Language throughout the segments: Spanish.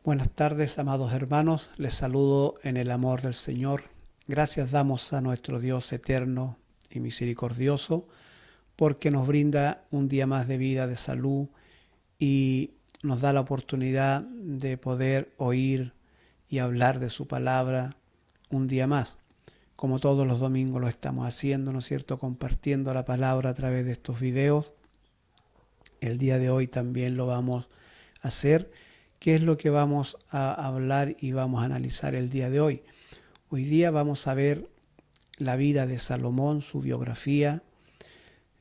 Buenas tardes, amados hermanos. Les saludo en el amor del Señor. Gracias damos a nuestro Dios eterno y misericordioso porque nos brinda un día más de vida, de salud y nos da la oportunidad de poder oír y hablar de su palabra un día más. Como todos los domingos lo estamos haciendo, ¿no es cierto? Compartiendo la palabra a través de estos videos. El día de hoy también lo vamos a hacer. ¿Qué es lo que vamos a hablar y vamos a analizar el día de hoy? Hoy día vamos a ver la vida de Salomón, su biografía,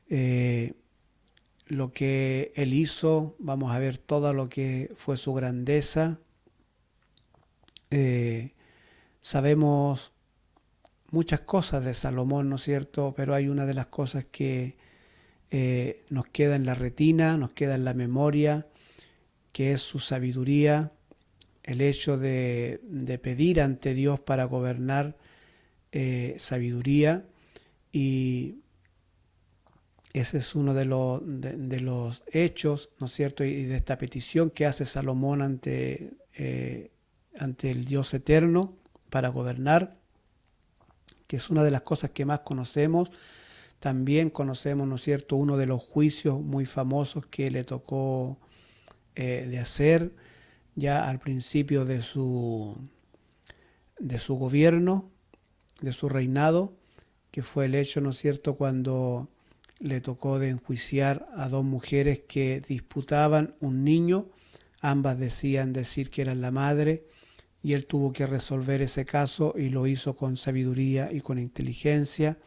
lo que él hizo, vamos a ver todo lo que fue su grandeza. Sabemos muchas cosas de Salomón, ¿no es cierto? Pero hay una de las cosas que nos queda en la retina, nos queda en la memoria, que es su sabiduría, el hecho de pedir ante Dios para gobernar sabiduría, y ese es uno de los hechos, ¿no es cierto? Y de esta petición que hace Salomón ante el Dios eterno para gobernar, que es una de las cosas que más conocemos. También conocemos, ¿no es cierto?, uno de los juicios muy famosos que le tocó de hacer ya al principio de su gobierno, de su reinado, que fue el hecho, ¿no es cierto?, cuando le tocó de enjuiciar a dos mujeres que disputaban un niño. Ambas decían que eran la madre, y él tuvo que resolver ese caso y lo hizo con sabiduría y con inteligencia.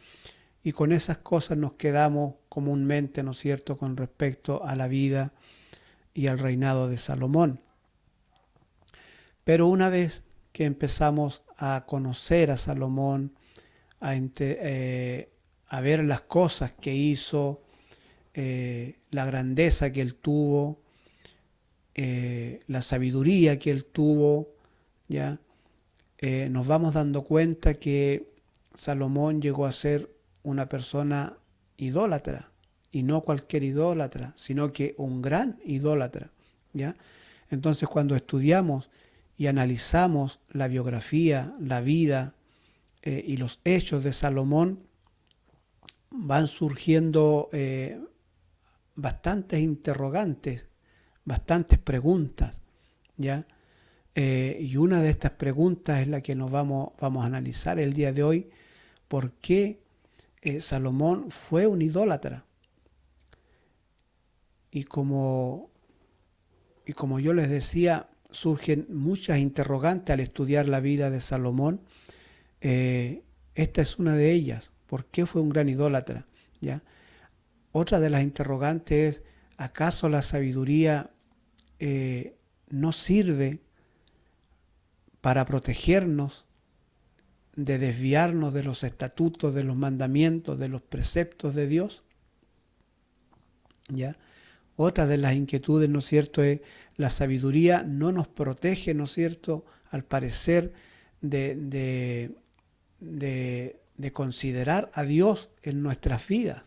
Y con esas cosas nos quedamos comúnmente, ¿no es cierto?, con respecto a la vida y al reinado de Salomón. Pero una vez que empezamos a conocer a Salomón, a ver las cosas que hizo, la grandeza que él tuvo, la sabiduría que él tuvo, ¿ya? Nos vamos dando cuenta que Salomón llegó a ser una persona idólatra, y no cualquier idólatra, sino que un gran idólatra, ¿ya? Entonces, cuando estudiamos y analizamos la biografía, la vida y los hechos de Salomón, van surgiendo bastantes interrogantes, bastantes preguntas, ¿ya? Y una de estas preguntas es la que nos vamos a analizar el día de hoy. ¿Por qué Salomón fue un idólatra? Y como yo les decía, surgen muchas interrogantes al estudiar la vida de Salomón. Esta es una de ellas. ¿Por qué fue un gran idólatra? ¿Ya? Otra de las interrogantes es, ¿acaso la sabiduría no sirve para protegernos de desviarnos de los estatutos, de los mandamientos, de los preceptos de Dios? ¿Ya? Otra de las inquietudes, ¿no es cierto?, es la sabiduría no nos protege, ¿no es cierto?, al parecer de considerar a Dios en nuestras vidas.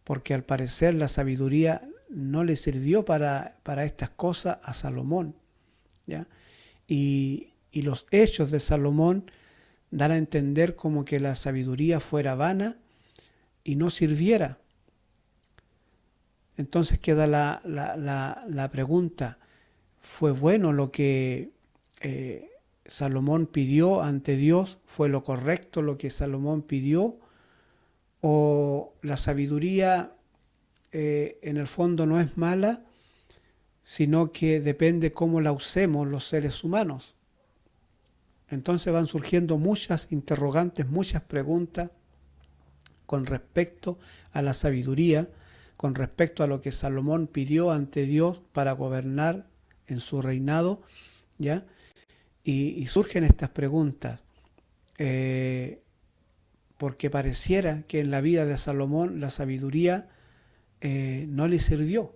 Porque al parecer la sabiduría no le sirvió para estas cosas a Salomón, ¿ya? Y los hechos de Salomón dan a entender como que la sabiduría fuera vana y no sirviera. Entonces queda la pregunta, ¿fue bueno lo que Salomón pidió ante Dios? ¿Fue lo correcto lo que Salomón pidió? ¿O la sabiduría en el fondo no es mala, sino que depende cómo la usemos los seres humanos? Entonces van surgiendo muchas interrogantes, muchas preguntas con respecto a la sabiduría, con respecto a lo que Salomón pidió ante Dios para gobernar en su reinado, ¿ya? Y surgen estas preguntas, porque pareciera que en la vida de Salomón la sabiduría no le sirvió,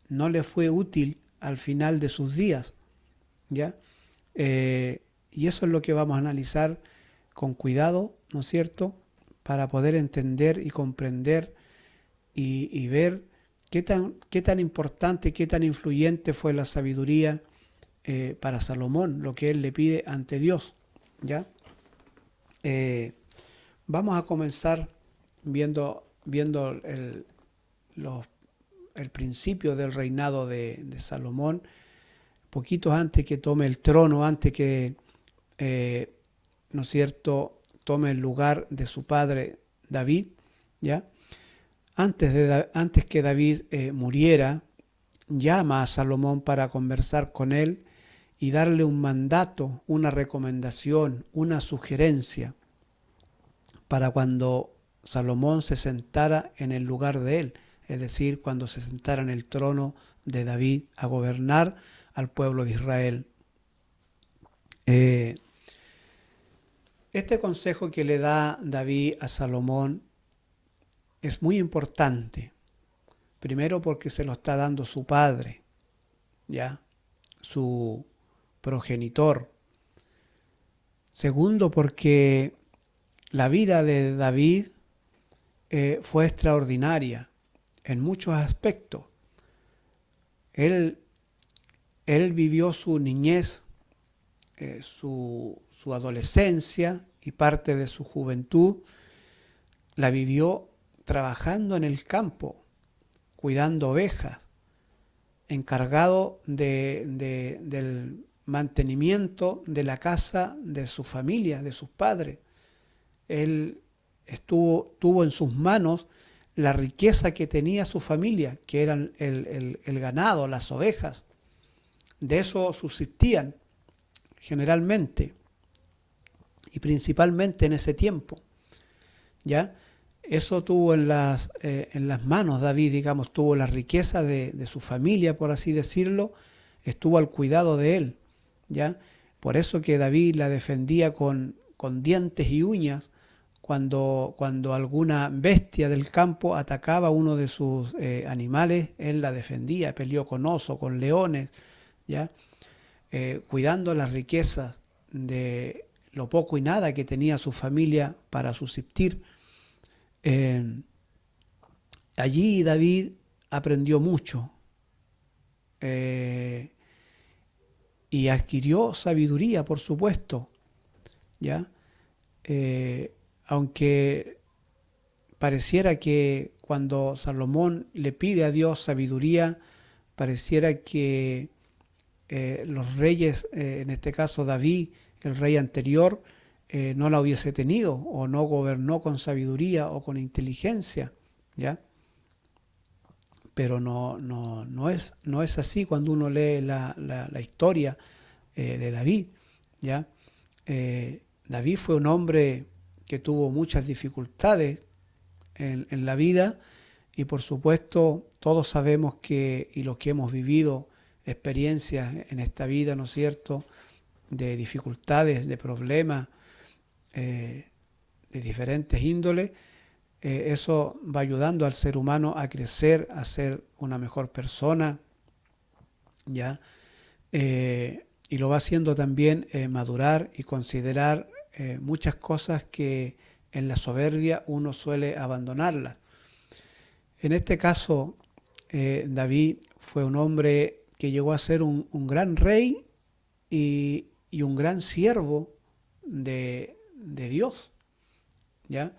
no le fue útil al final de sus días, ¿ya? Y eso es lo que vamos a analizar con cuidado, ¿no es cierto?, para poder entender y comprender y ver qué tan importante, qué tan influyente fue la sabiduría para Salomón, lo que él le pide ante Dios, ¿ya? Vamos a comenzar viendo el principio del reinado de Salomón, poquitos antes que tome el trono, antes que, ¿no es cierto?, tome el lugar de su padre David, ¿ya? Antes que David muriera, llama a Salomón para conversar con él y darle un mandato, una recomendación, una sugerencia para cuando Salomón se sentara en el lugar de él, es decir, cuando se sentara en el trono de David a gobernar al pueblo de Israel. Este consejo que le da David a Salomón es muy importante. Primero porque se lo está dando su padre, ¿ya? Su progenitor. Segundo porque la vida de David fue extraordinaria en muchos aspectos. Él vivió su niñez, su adolescencia y parte de su juventud, la vivió trabajando en el campo, cuidando ovejas, encargado del mantenimiento de la casa de su familia, de sus padres. Él tuvo en sus manos la riqueza que tenía su familia, que eran el ganado, las ovejas. De eso subsistían generalmente y principalmente en ese tiempo, ¿ya? Eso tuvo en las manos David, digamos, tuvo la riqueza de su familia, por así decirlo, estuvo al cuidado de él, ¿ya? Por eso que David la defendía con dientes y uñas cuando alguna bestia del campo atacaba a uno de sus animales, él la defendía, peleó con osos, con leones, ¿ya? Cuidando las riquezas de lo poco y nada que tenía su familia para subsistir. Allí David aprendió mucho y adquirió sabiduría, por supuesto, ¿ya? Aunque pareciera que cuando Salomón le pide a Dios sabiduría, pareciera que los reyes, en este caso David, el rey anterior, no la hubiese tenido o no gobernó con sabiduría o con inteligencia, ¿ya? Pero no es así cuando uno lee la historia de David, ¿ya? David fue un hombre que tuvo muchas dificultades en la vida y por supuesto todos sabemos que, y los que hemos vivido experiencias en esta vida, ¿no es cierto?, de dificultades, de problemas, de diferentes índoles, eso va ayudando al ser humano a crecer, a ser una mejor persona, ¿ya? Y lo va haciendo también madurar y considerar muchas cosas que en la soberbia uno suele abandonarlas. En este caso, David fue un hombre que llegó a ser un gran rey y un gran siervo de Dios, ¿ya?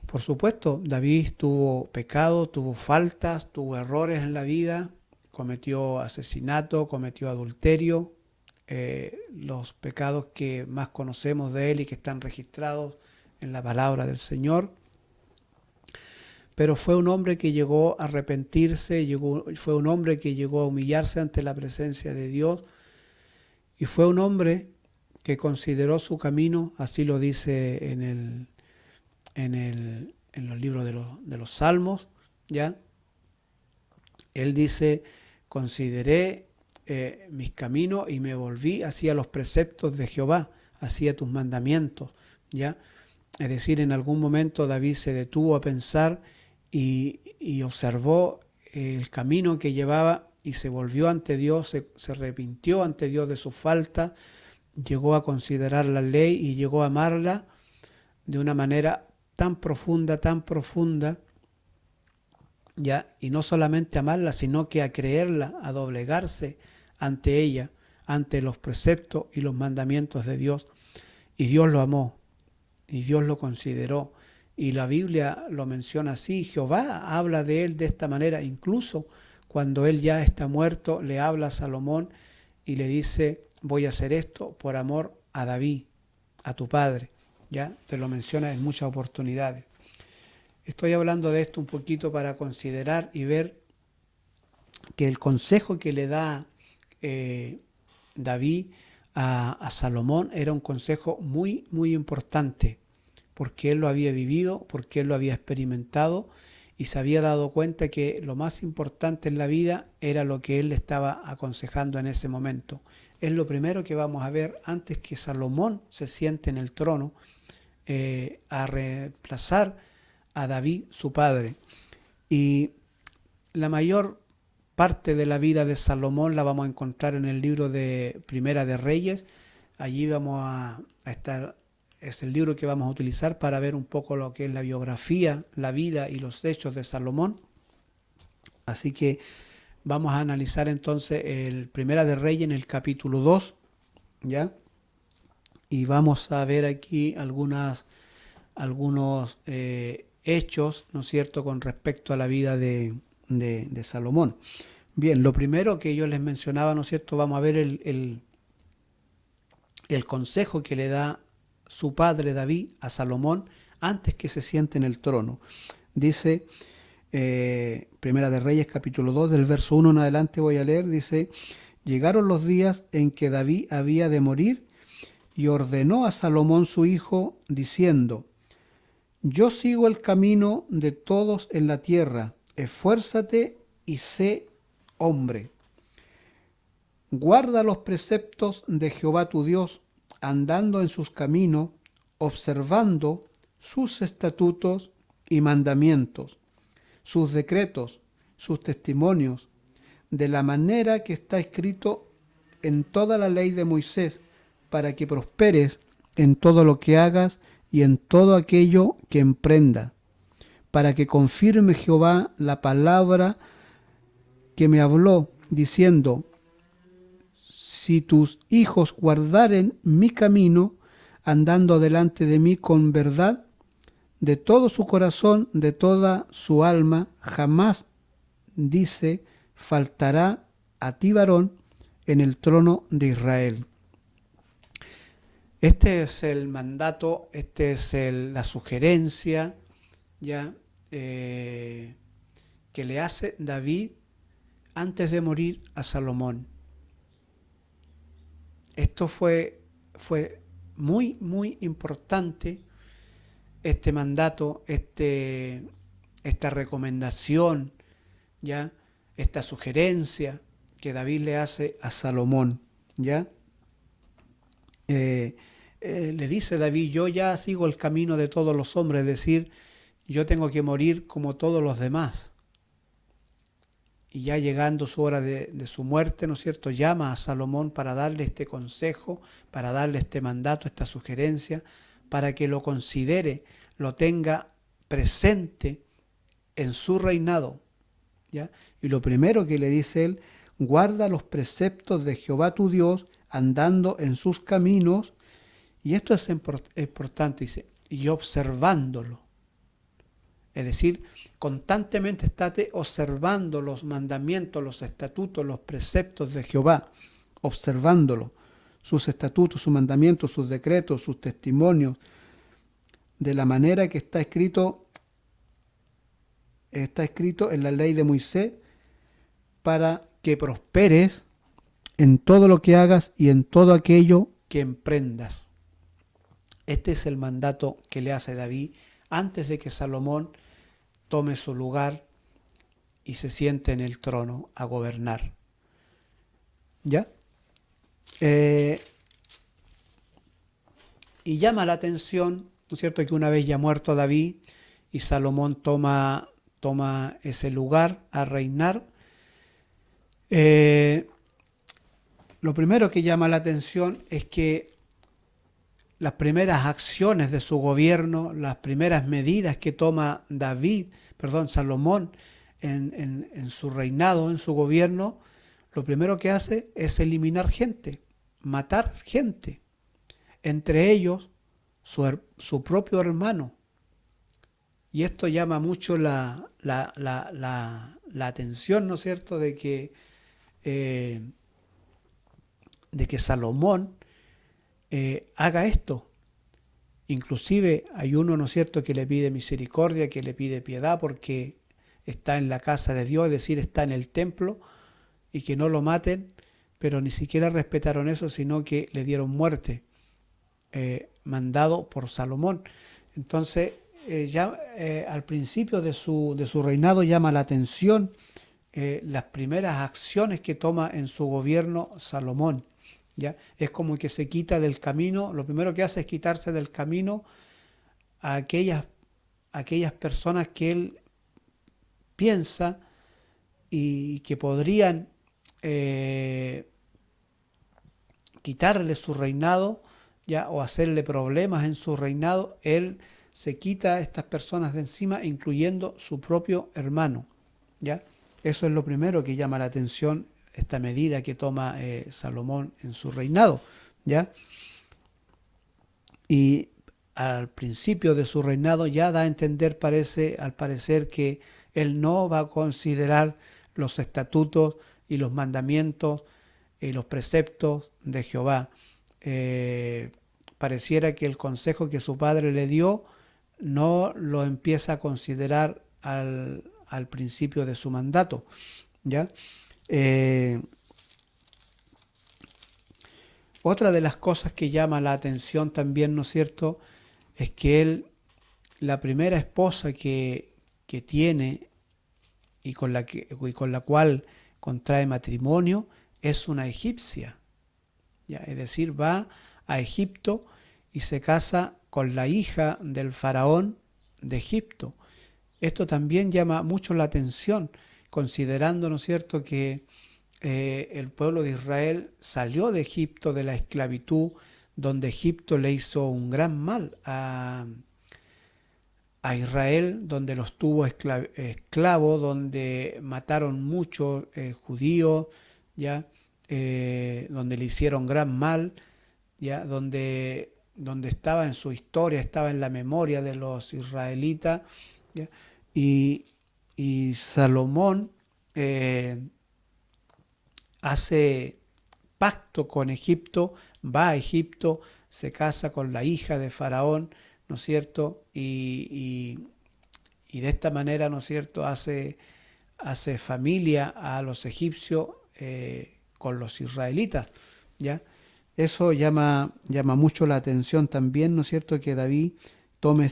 Por supuesto, David tuvo pecado, tuvo faltas, tuvo errores en la vida, cometió asesinato, cometió adulterio, los pecados que más conocemos de él y que están registrados en la palabra del Señor. Pero fue un hombre que llegó a arrepentirse, fue un hombre que llegó a humillarse ante la presencia de Dios y fue un hombre que consideró su camino, así lo dice en los libros de los Salmos, ¿ya? Él dice, consideré mis caminos y me volví hacia los preceptos de Jehová, hacia tus mandamientos, ¿ya? Es decir, en algún momento David se detuvo a pensar y observó el camino que llevaba y se volvió ante Dios, se arrepintió ante Dios de su falta, llegó a considerar la ley y llegó a amarla de una manera tan profunda, ¿ya? Y no solamente amarla, sino que a creerla, a doblegarse ante ella, ante los preceptos y los mandamientos de Dios. Y Dios lo amó, y Dios lo consideró. Y la Biblia lo menciona así. Jehová habla de él de esta manera. Incluso cuando él ya está muerto, le habla a Salomón y le dice, voy a hacer esto por amor a David, a tu padre. Ya te lo menciona en muchas oportunidades. Estoy hablando de esto un poquito para considerar y ver que el consejo que le da David a Salomón era un consejo muy, muy importante, porque él lo había vivido, porque él lo había experimentado y se había dado cuenta que lo más importante en la vida era lo que él le estaba aconsejando en ese momento. Es lo primero que vamos a ver antes que Salomón se siente en el trono a reemplazar a David, su padre. Y la mayor parte de la vida de Salomón la vamos a encontrar en el libro de Primera de Reyes. Allí vamos a estar, es el libro que vamos a utilizar para ver un poco lo que es la biografía, la vida y los hechos de Salomón. Así que vamos a analizar entonces el Primera de Reyes en el capítulo 2, ¿ya? Y vamos a ver aquí algunos hechos, ¿no es cierto?, con respecto a la vida de Salomón. Bien, lo primero que yo les mencionaba, ¿no es cierto?, vamos a ver el consejo que le da su padre David a Salomón antes que se siente en el trono. Dice, Primera de Reyes, capítulo 2, del verso 1 en adelante voy a leer, dice, llegaron los días en que David había de morir y ordenó a Salomón su hijo, diciendo, yo sigo el camino de todos en la tierra, esfuérzate y sé hombre. Guarda los preceptos de Jehová tu Dios, andando en sus caminos, observando sus estatutos y mandamientos, sus decretos, sus testimonios, de la manera que está escrito en toda la ley de Moisés, para que prosperes en todo lo que hagas y en todo aquello que emprendas, para que confirme Jehová la palabra que me habló, diciendo, si tus hijos guardaren mi camino, andando delante de mí con verdad, de todo su corazón, de toda su alma, jamás, dice, faltará a ti varón en el trono de Israel. Este es el mandato, este es la sugerencia ya que le hace David antes de morir a Salomón. Esto fue muy, muy importante, este mandato, esta recomendación, ya, esta sugerencia que David le hace a Salomón, ya. Le dice David, yo ya sigo el camino de todos los hombres, es decir, yo tengo que morir como todos los demás. Y ya llegando su hora de su muerte, ¿no es cierto?, llama a Salomón para darle este consejo, para darle este mandato, esta sugerencia, para que lo considere, lo tenga presente en su reinado, ¿ya? Y lo primero que le dice él, guarda los preceptos de Jehová tu Dios, andando en sus caminos, y esto es importante, dice, y observándolo. Es decir, constantemente estate observando los mandamientos, los estatutos, los preceptos de Jehová, observándolo, sus estatutos, sus mandamientos, sus decretos, sus testimonios, de la manera que está escrito en la ley de Moisés, para que prosperes en todo lo que hagas y en todo aquello que emprendas. Este es el mandato que le hace David antes de que Salomón tome su lugar y se siente en el trono a gobernar. ¿Ya? Y llama la atención, ¿no es cierto?, que una vez ya muerto David y Salomón toma ese lugar a reinar, lo primero que llama la atención es que las primeras acciones de su gobierno, las primeras medidas que toma Salomón en su reinado, en su gobierno, lo primero que hace es eliminar gente, matar gente, entre ellos su propio hermano. Y esto llama mucho la atención, ¿no es cierto?, eh, de que Salomón haga esto. Inclusive hay uno, ¿no es cierto?, que le pide misericordia, que le pide piedad porque está en la casa de Dios, es decir, está en el templo, y que no lo maten, pero ni siquiera respetaron eso, sino que le dieron muerte, mandado por Salomón. Entonces, al principio de su reinado llama la atención las primeras acciones que toma en su gobierno Salomón. ¿Ya? Es como que se quita del camino, lo primero que hace es quitarse del camino a aquellas personas que él piensa y que podrían quitarle su reinado, ¿ya?, o hacerle problemas en su reinado. Él se quita a estas personas de encima, incluyendo su propio hermano, ¿ya? Eso es lo primero que llama la atención, esta medida que toma Salomón en su reinado, ¿ya? Y al principio de su reinado ya da a entender, al parecer, que él no va a considerar los estatutos y los mandamientos y los preceptos de Jehová. Pareciera que el consejo que su padre le dio no lo empieza a considerar al principio de su mandato, ¿ya? Otra de las cosas que llama la atención también, ¿no es cierto?, es que la primera esposa que tiene y con la cual contrae matrimonio es una egipcia, ¿ya? Es decir, va a Egipto y se casa con la hija del faraón de Egipto. Esto también llama mucho la atención, considerando, ¿no es cierto?, que el pueblo de Israel salió de Egipto, de la esclavitud, donde Egipto le hizo un gran mal a Israel, donde los tuvo esclavos, donde mataron muchos judíos, ¿ya? Donde le hicieron gran mal, ¿ya? Donde estaba en su historia, estaba en la memoria de los israelitas, ¿ya? Y Salomón hace pacto con Egipto, va a Egipto, se casa con la hija de Faraón, ¿no es cierto? Y de esta manera, ¿no es cierto?, hace familia a los egipcios con los israelitas, ¿ya? Eso llama mucho la atención también, ¿no es cierto?, que David tome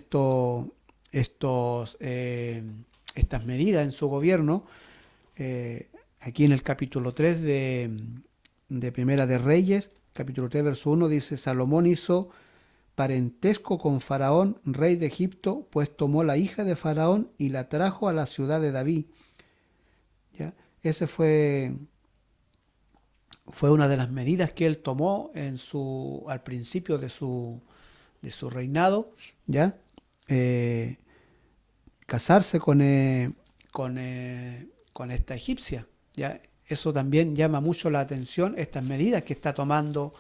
estas medidas en su gobierno. Aquí en el capítulo 3 de Primera de Reyes, capítulo 3, verso 1, dice: Salomón hizo parentesco con Faraón, rey de Egipto, pues tomó la hija de Faraón y la trajo a la ciudad de David. ¿Ya? Ese fue una de las medidas que él tomó al principio de su reinado, ¿ya? Casarse con esta egipcia, ¿ya? Eso también llama mucho la atención, estas medidas que está tomando,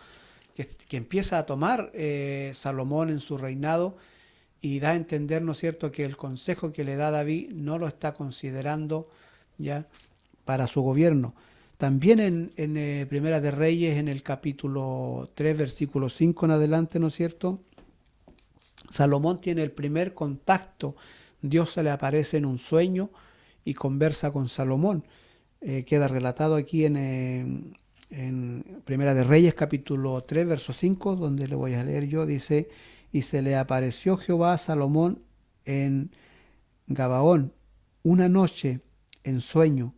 que empieza a tomar Salomón en su reinado, y da a entender, ¿no es cierto?, que el consejo que le da David no lo está considerando ya para su gobierno. También en Primera de Reyes, en el capítulo 3, versículo 5 en adelante, ¿no es cierto?, Salomón tiene el primer contacto. Dios se le aparece en un sueño y conversa con Salomón. Queda relatado aquí en Primera de Reyes, capítulo 3, verso 5, donde le voy a leer yo. Dice: y se le apareció Jehová a Salomón en Gabaón una noche en sueño,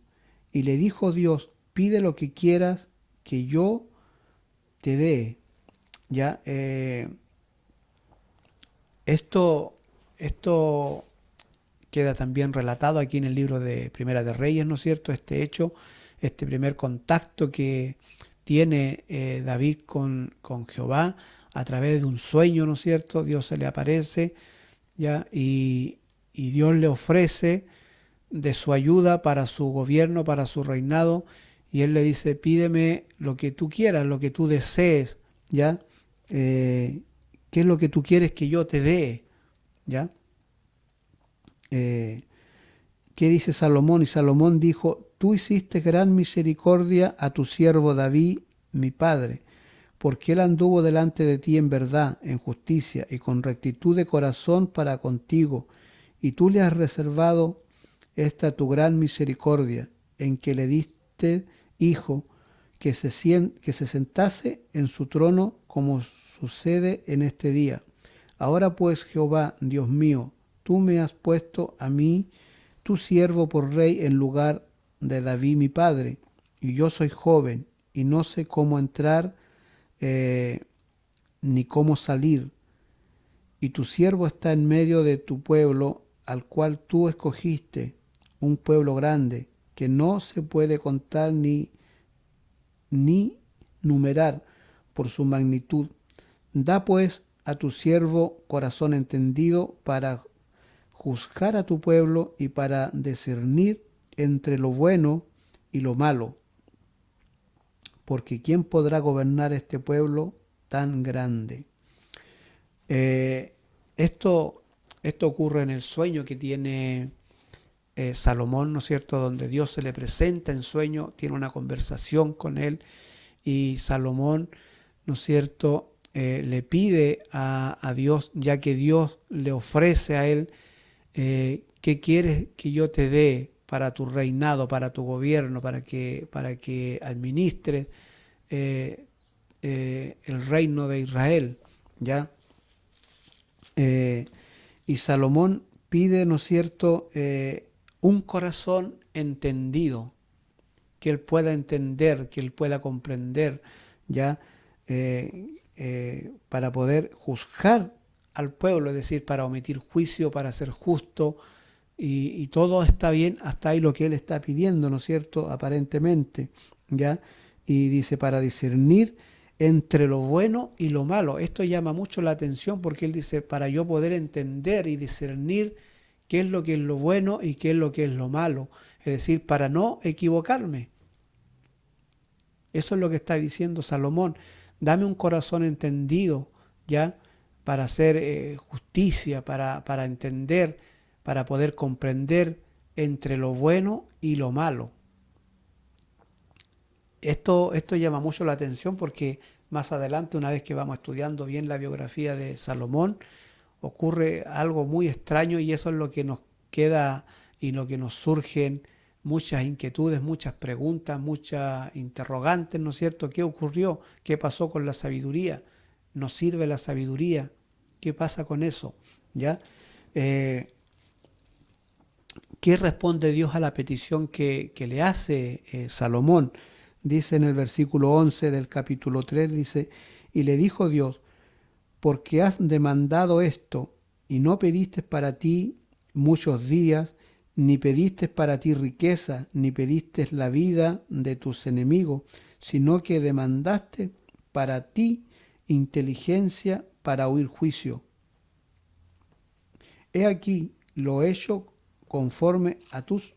y le dijo Dios: pide lo que quieras que yo te dé. Ya, esto queda también relatado aquí en el libro de Primera de Reyes, ¿no es cierto?, este hecho, este primer contacto que tiene David con Jehová a través de un sueño, ¿no es cierto? Dios se le aparece, ¿ya? Y Dios le ofrece de su ayuda para su gobierno, para su reinado, y él le dice, pídeme lo que tú quieras, lo que tú desees, ¿ya? ¿Qué es lo que tú quieres que yo te dé? ¿Ya? Eh, ¿Qué dice Salomón? Y Salomón dijo, tú hiciste gran misericordia a tu siervo David, mi padre, porque él anduvo delante de ti en verdad, en justicia y con rectitud de corazón para contigo, y tú le has reservado esta tu gran misericordia, en que le diste hijo, que se sentase en su trono como sucede en este día. Ahora pues, Jehová, Dios mío, tú me has puesto a mí, tu siervo, por rey en lugar de David mi padre, y yo soy joven, y no sé cómo entrar eh, ni cómo salir. Y tu siervo está en medio de tu pueblo, al cual tú escogiste, un pueblo grande, que no se puede contar ni numerar por su magnitud. Da pues a tu siervo corazón entendido para juzgar a tu pueblo y para discernir entre lo bueno y lo malo. Porque ¿quién podrá gobernar este pueblo tan grande? Eh, esto, esto ocurre en el sueño que tiene Salomón, ¿no es cierto?, donde Dios se le presenta en sueño, tiene una conversación con él y Salomón, ¿no es cierto?, le pide a Dios, ya que Dios le ofrece a él, ¿qué quieres que yo te dé para tu reinado, para tu gobierno, para que administres el reino de Israel? ¿Ya? Y Salomón pide, ¿no es cierto?, un corazón entendido, que él pueda entender, que él pueda comprender, ¿ya? Para poder juzgar al pueblo, es decir, para omitir juicio, para ser justo, y todo está bien hasta ahí lo que él está pidiendo, ¿no es cierto?, aparentemente, ¿ya? Y dice, para discernir entre lo bueno y lo malo. Esto llama mucho la atención porque él dice, para yo poder entender y discernir qué es lo que es lo bueno y qué es lo que es lo malo. Es decir, para no equivocarme. Eso es lo que está diciendo Salomón. Dame un corazón entendido, ¿ya? Para hacer justicia, para entender, para poder comprender entre lo bueno y lo malo. Esto llama mucho la atención porque más adelante, una vez que vamos estudiando bien la biografía de Salomón, ocurre algo muy extraño y eso es lo que nos queda y lo que nos surgen muchas inquietudes, muchas preguntas, muchas interrogantes, ¿no es cierto? ¿Qué ocurrió? ¿Qué pasó con la sabiduría? ¿Nos sirve la sabiduría? ¿Qué pasa con eso? ¿Ya? ¿Qué responde Dios a la petición que le hace Salomón? Dice en el versículo 11 del capítulo 3, dice, y le dijo Dios, porque has demandado esto y no pediste para ti muchos días, ni pediste para ti riqueza, ni pediste la vida de tus enemigos, sino que demandaste para ti inteligencia para oír juicio. He aquí lo hecho conforme a tus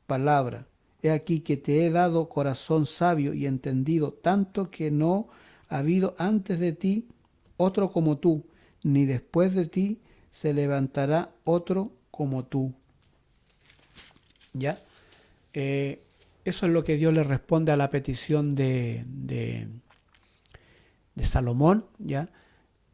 palabras. He aquí que te he dado corazón sabio y entendido, tanto que no ha habido antes de ti otro como tú, ni después de ti se levantará otro como tú. ¿Ya? Eso es lo que Dios le responde a la petición de Salomón, ¿ya?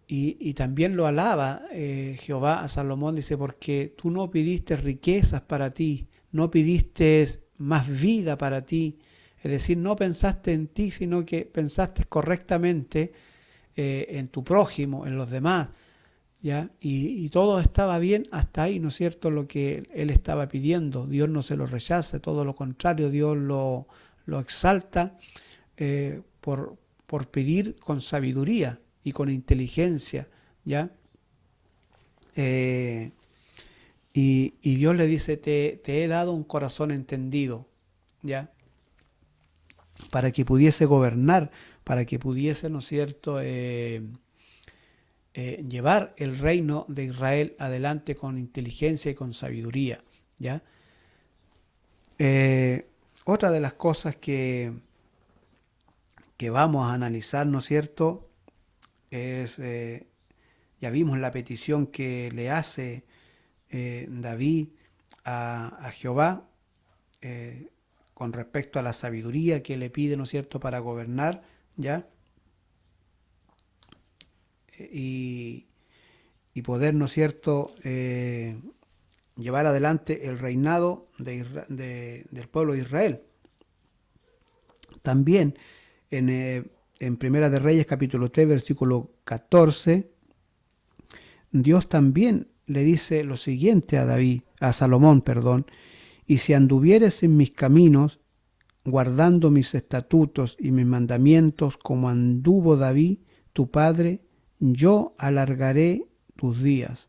Y también lo alaba Jehová a Salomón, dice, porque tú no pidiste riquezas para ti, no pidiste más vida para ti, es decir, no pensaste en ti, sino que pensaste correctamente en tu prójimo, en los demás, ¿ya? Y todo estaba bien hasta ahí, ¿no es cierto?, lo que él estaba pidiendo. Dios no se lo rechaza, todo lo contrario, Dios lo exalta por pedir con sabiduría y con inteligencia, ¿ya? Y Dios le dice, te he dado un corazón entendido, ¿ya? Para que pudiese gobernar, para que pudiese, ¿no es cierto?, llevar el reino de Israel adelante con inteligencia y con sabiduría, ¿ya? Otra de las cosas que vamos a analizar, ¿no es cierto?, es, ya vimos la petición que le hace David a Jehová con respecto a la sabiduría que le pide, ¿no es cierto?, para gobernar, ¿ya? Y, y poder, ¿no es cierto?, llevar adelante el reinado del pueblo de Israel. También en Primera de Reyes, capítulo 3, versículo 14, Dios también le dice lo siguiente a Salomón, perdón: y si anduvieres en mis caminos, guardando mis estatutos y mis mandamientos, como anduvo David, tu padre, yo alargaré tus días.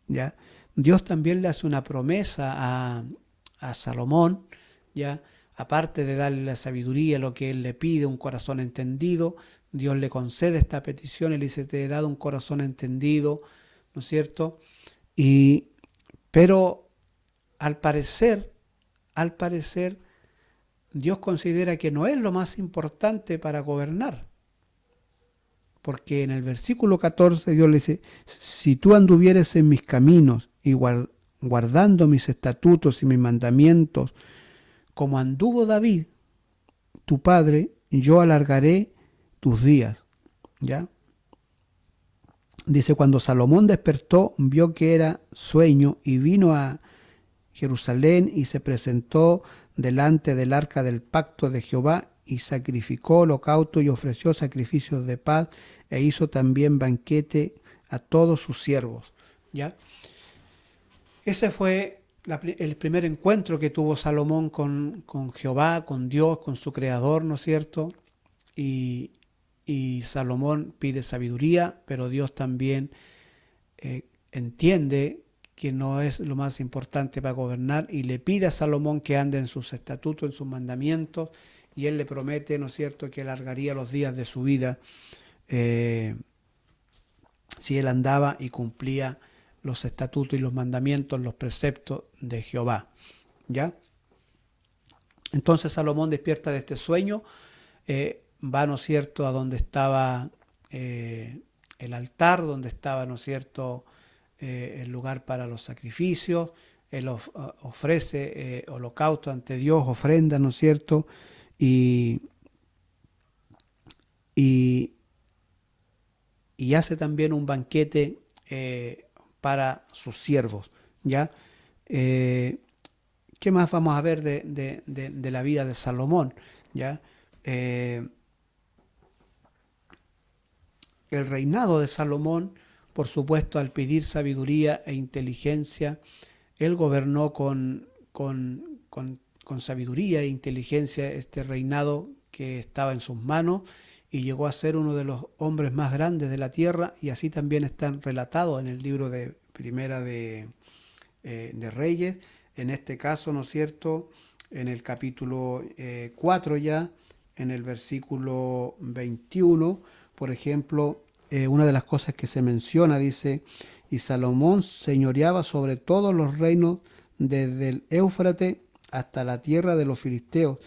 ¿Ya? Dios también le hace una promesa a Salomón, ¿ya? Aparte de darle la sabiduría, lo que él le pide, un corazón entendido, Dios le concede esta petición y le dice: te he dado un corazón entendido, ¿no es cierto? Pero al parecer, Dios considera que no es lo más importante para gobernar. Porque en el versículo 14 Dios le dice: si tú anduvieres en mis caminos y guardando mis estatutos y mis mandamientos, como anduvo David, tu padre, yo alargaré tus días. ¿Ya? Dice: cuando Salomón despertó, vio que era sueño y vino a Jerusalén y se presentó delante del arca del pacto de Jehová y sacrificó holocausto y ofreció sacrificios de paz e hizo también banquete a todos sus siervos. ¿Ya? Ese fue el primer encuentro que tuvo Salomón con Jehová, con Dios, con su creador, ¿no es cierto? Y Salomón pide sabiduría, pero Dios también entiende que no es lo más importante para gobernar y le pide a Salomón que ande en sus estatutos, en sus mandamientos, y él le promete, ¿no es cierto?, que alargaría los días de su vida si él andaba y cumplía los estatutos y los mandamientos, los preceptos de Jehová. ¿Ya? Entonces Salomón despierta de este sueño, va, ¿no es cierto?, a donde estaba el altar, donde estaba, ¿no es cierto?, el lugar para los sacrificios. Él ofrece holocausto ante Dios, ofrenda, ¿no es cierto?, y hace también un banquete para sus siervos. ¿Ya? ¿Qué más vamos a ver de la vida de Salomón? ¿Ya? El reinado de Salomón, por supuesto, al pedir sabiduría e inteligencia, él gobernó con sabiduría e inteligencia este reinado que estaba en sus manos, y llegó a ser uno de los hombres más grandes de la tierra, y así también están relatados en el libro de Primera de Reyes, en este caso, ¿no es cierto?, en el capítulo 4 ya, en el versículo 21, por ejemplo, una de las cosas que se menciona, dice: y Salomón señoreaba sobre todos los reinos desde el Éufrates hasta la tierra de los filisteos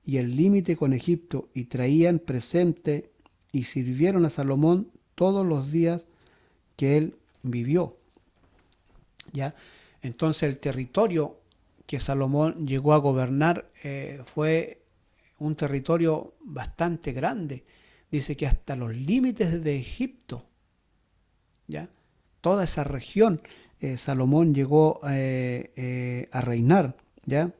y el límite con Egipto, y traían presente y sirvieron a Salomón todos los días que él vivió. ¿Ya? Entonces el territorio que Salomón llegó a gobernar fue un territorio bastante grande. Dice que hasta los límites de Egipto, ¿ya?, toda esa región, Salomón llegó a reinar. ¿Ya?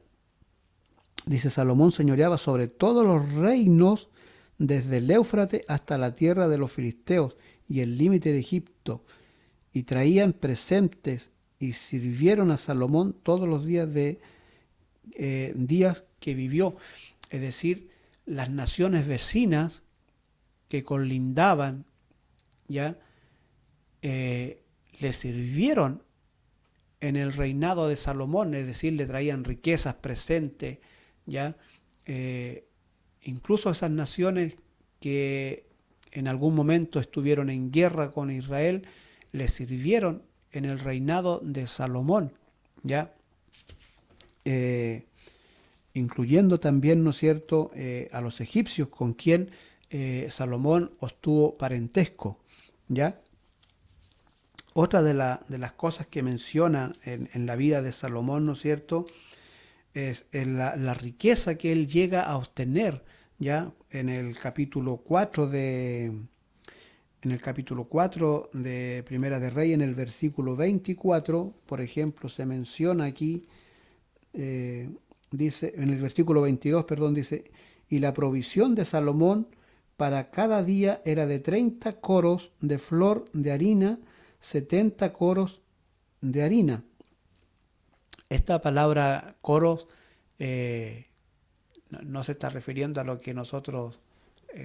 Dice: Salomón señoreaba sobre todos los reinos desde el Éufrates hasta la tierra de los filisteos y el límite de Egipto, y traían presentes y sirvieron a Salomón todos los días que vivió. Es decir, las naciones vecinas que colindaban, ¿ya?, le sirvieron en el reinado de Salomón, es decir, le traían riquezas, presentes, ¿ya? Incluso esas naciones que en algún momento estuvieron en guerra con Israel, le sirvieron en el reinado de Salomón. ¿Ya? incluyendo también, ¿no es cierto?, a los egipcios, con quien Salomón obtuvo parentesco, ¿ya? Otra de las cosas que menciona en la vida de Salomón, ¿no es cierto?, es la riqueza que él llega a obtener, ¿ya? En el capítulo 4 de Primera de Reyes, en el versículo 24, por ejemplo, se menciona aquí, dice, en el versículo 22, perdón, dice, y la provisión de Salomón para cada día era de 30 coros de flor de harina, 70 coros de harina. Esta palabra coros no se está refiriendo a lo que nosotros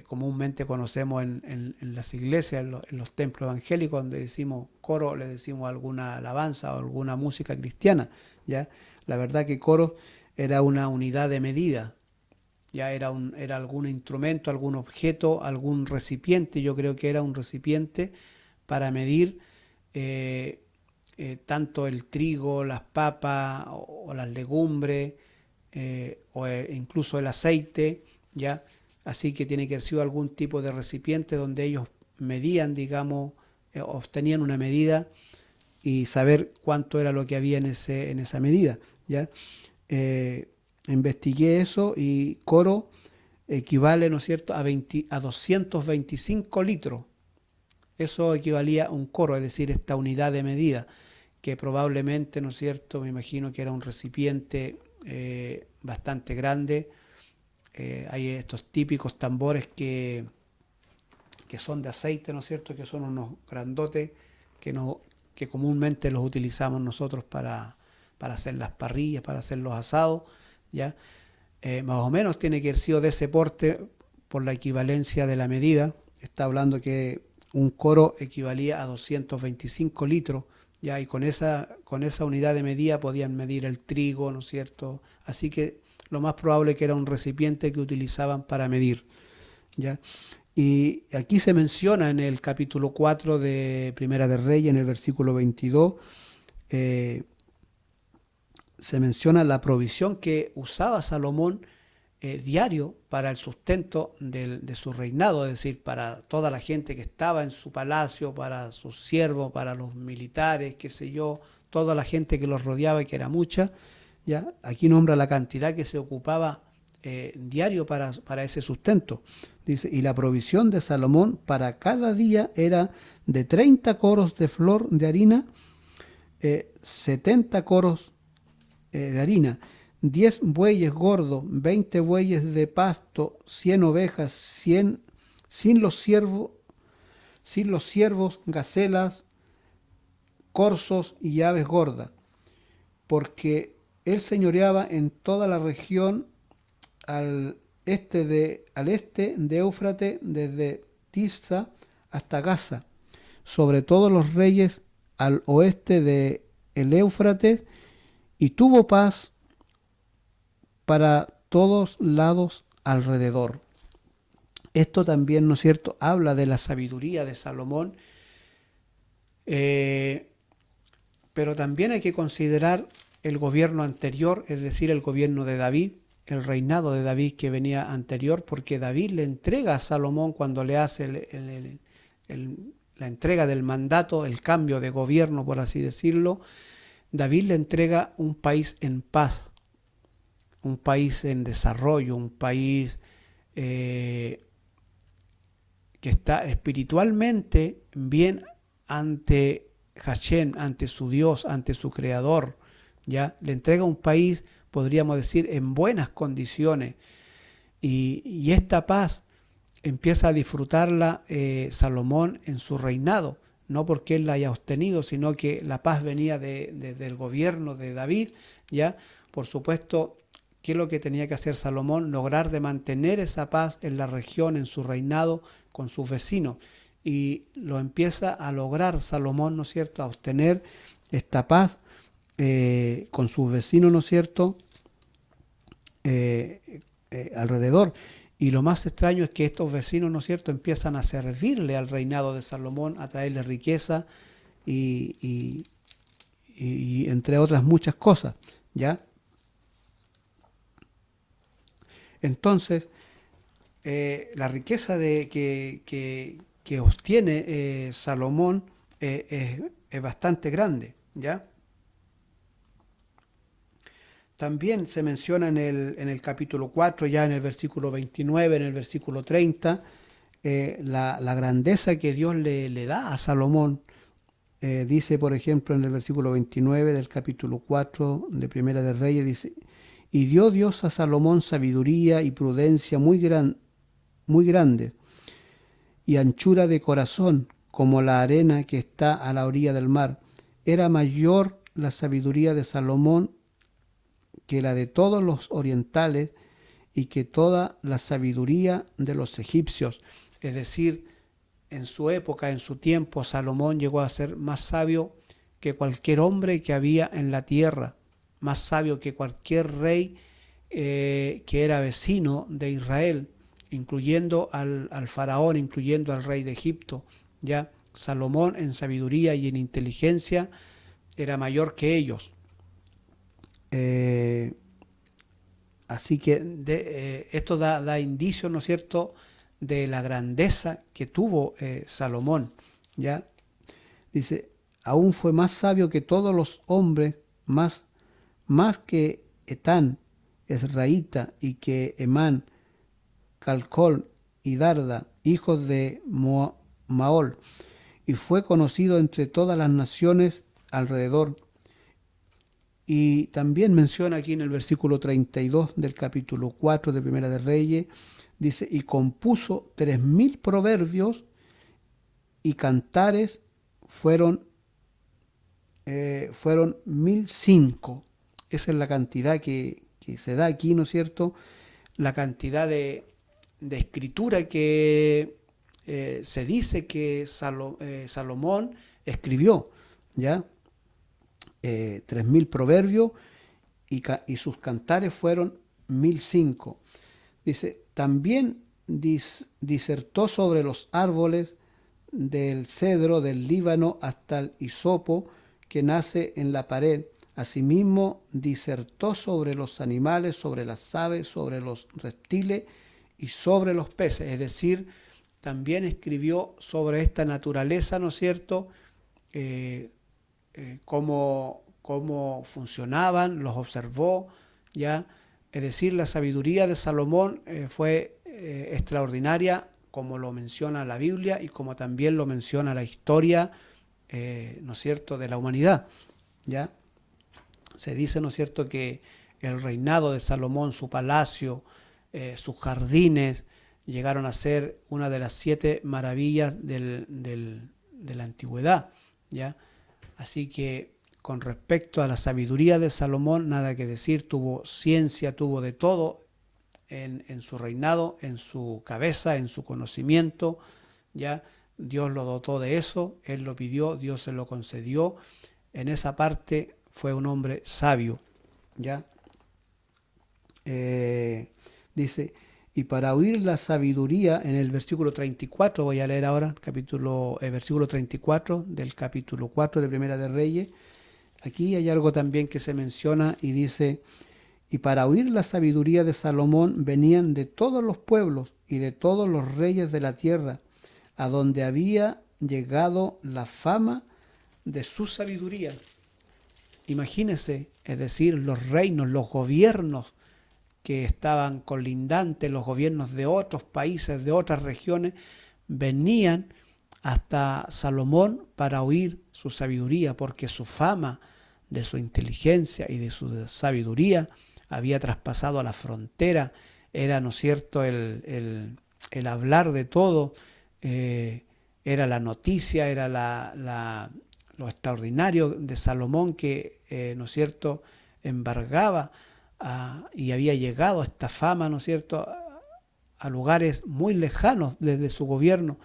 comúnmente conocemos en las iglesias, en los templos evangélicos, donde decimos coro, le decimos alguna alabanza o alguna música cristiana, ¿ya? La verdad que coro era una unidad de medida, ya era algún instrumento, algún objeto, algún recipiente. Yo creo que era un recipiente para medir tanto el trigo, las papas o las legumbres, o incluso el aceite, ¿ya? Así que tiene que haber sido algún tipo de recipiente donde ellos medían, digamos, obtenían una medida y saber cuánto era lo que había en esa medida, ¿ya? Investigué eso y coro equivale, ¿no es cierto?, a 225 litros. Eso equivalía a un coro, es decir, esta unidad de medida, que probablemente, ¿no es cierto?, me imagino que era un recipiente bastante grande. Hay estos típicos tambores que son de aceite, ¿no es cierto?, que son unos grandotes que comúnmente los utilizamos nosotros para hacer las parrillas, para hacer los asados, ¿ya? Más o menos tiene que haber sido de ese porte por la equivalencia de la medida. Está hablando que un coro equivalía a 225 litros, ¿ya? Y con esa unidad de medida podían medir el trigo, ¿no es cierto? Así que lo más probable es que era un recipiente que utilizaban para medir, ¿ya? Y aquí se menciona en el capítulo 4 de Primera de Reyes, en el versículo 22, se menciona la provisión que usaba Salomón diario para el sustento de su reinado, es decir, para toda la gente que estaba en su palacio, para sus siervos, para los militares, qué sé yo, toda la gente que los rodeaba y que era mucha, ¿ya? Aquí nombra la cantidad que se ocupaba diario para ese sustento. Dice, y la provisión de Salomón para cada día era de 30 coros de flor de harina, 70 coros de harina, 10 bueyes gordos, 20 bueyes de pasto, 100 ovejas, 100 sin los ciervos, gacelas, corzos y aves gordas, porque él señoreaba en toda la región al este de Éufrates, desde Tifsa hasta Gaza, sobre todos los reyes al oeste de el Éufrates, y tuvo paz para todos lados alrededor. Esto también, ¿no es cierto?, habla de la sabiduría de Salomón, pero también hay que considerar el gobierno anterior, es decir, el gobierno de David, el reinado de David que venía anterior, porque David le entrega a Salomón, cuando le hace la entrega del mandato, el cambio de gobierno, por así decirlo, David le entrega un país en paz, un país en desarrollo, un país que está espiritualmente bien ante Hashem, ante su Dios, ante su Creador, ¿ya? Le entrega un país, podríamos decir, en buenas condiciones, y esta paz empieza a disfrutarla Salomón en su reinado, no porque él la haya obtenido, sino que la paz venía del gobierno de David, ¿ya? Por supuesto, ¿qué es lo que tenía que hacer Salomón? Lograr de mantener esa paz en la región, en su reinado, con sus vecinos. Y lo empieza a lograr Salomón, ¿no es cierto?, a obtener esta paz con sus vecinos, ¿no es cierto?, alrededor. Y lo más extraño es que estos vecinos, ¿no es cierto?, empiezan a servirle al reinado de Salomón, a traerle riqueza y entre otras muchas cosas, ¿ya? Entonces, la riqueza que obtiene Salomón es bastante grande, ¿ya? También se menciona en el capítulo 4, ya en el versículo 29, en el versículo 30, la grandeza que Dios le da a Salomón. Dice, por ejemplo, en el versículo 29 del capítulo 4 de Primera de Reyes, dice, y dio Dios a Salomón sabiduría y prudencia muy grande, y anchura de corazón, como la arena que está a la orilla del mar. Era mayor la sabiduría de Salomón que la de todos los orientales y que toda la sabiduría de los egipcios. Es decir, en su época, en su tiempo, Salomón llegó a ser más sabio que cualquier hombre que había en la tierra, más sabio que cualquier rey que era vecino de Israel, incluyendo al faraón, incluyendo al rey de Egipto. Ya Salomón en sabiduría y en inteligencia era mayor que ellos. Así que esto da indicios, ¿no es cierto?, de la grandeza que tuvo Salomón. ¿Ya? Dice, aún fue más sabio que todos los hombres, más que Etán, Esraíta, y que Emán, Calcol y Darda, hijos de Maol, y fue conocido entre todas las naciones alrededor. Y también menciona aquí en el versículo 32 del capítulo 4 de Primera de Reyes, dice, y compuso 3000 proverbios y cantares fueron 1005. Esa es la cantidad que se da aquí, ¿no es cierto? La cantidad de escritura que se dice que Salomón escribió, ¿ya? 3000 proverbios y sus cantares fueron 1005. Dice, también disertó sobre los árboles del cedro, del Líbano, hasta el hisopo que nace en la pared. Asimismo, disertó sobre los animales, sobre las aves, sobre los reptiles y sobre los peces. Es decir, también escribió sobre esta naturaleza, ¿no es cierto?, cómo funcionaban, los observó, ¿ya? Es decir, la sabiduría de Salomón fue extraordinaria, como lo menciona la Biblia y como también lo menciona la historia, ¿no es cierto?, de la humanidad, ¿ya? Se dice, ¿no es cierto?, que el reinado de Salomón, su palacio, sus jardines, llegaron a ser una de las 7 maravillas de la antigüedad, ¿ya? Así que con respecto a la sabiduría de Salomón, nada que decir, tuvo ciencia, tuvo de todo en su reinado, en su cabeza, en su conocimiento, ¿ya? Dios lo dotó de eso, él lo pidió, Dios se lo concedió. En esa parte fue un hombre sabio, ¿ya? Dice, y para oír la sabiduría, en el versículo 34, voy a leer ahora, versículo 34 del capítulo 4 de Primera de Reyes. Aquí hay algo también que se menciona y dice, y para oír la sabiduría de Salomón venían de todos los pueblos y de todos los reyes de la tierra, a donde había llegado la fama de su sabiduría. Imagínense, es decir, los reinos, los gobiernos que estaban colindantes, los gobiernos de otros países, de otras regiones, venían hasta Salomón para oír su sabiduría, porque su fama de su inteligencia y de su sabiduría había traspasado a la frontera. Era, ¿no es cierto?, el hablar de todo, era la noticia, era lo extraordinario de Salomón que, ¿no es cierto?, embargaba y había llegado a esta fama, ¿no es cierto?, a lugares muy lejanos desde su gobierno,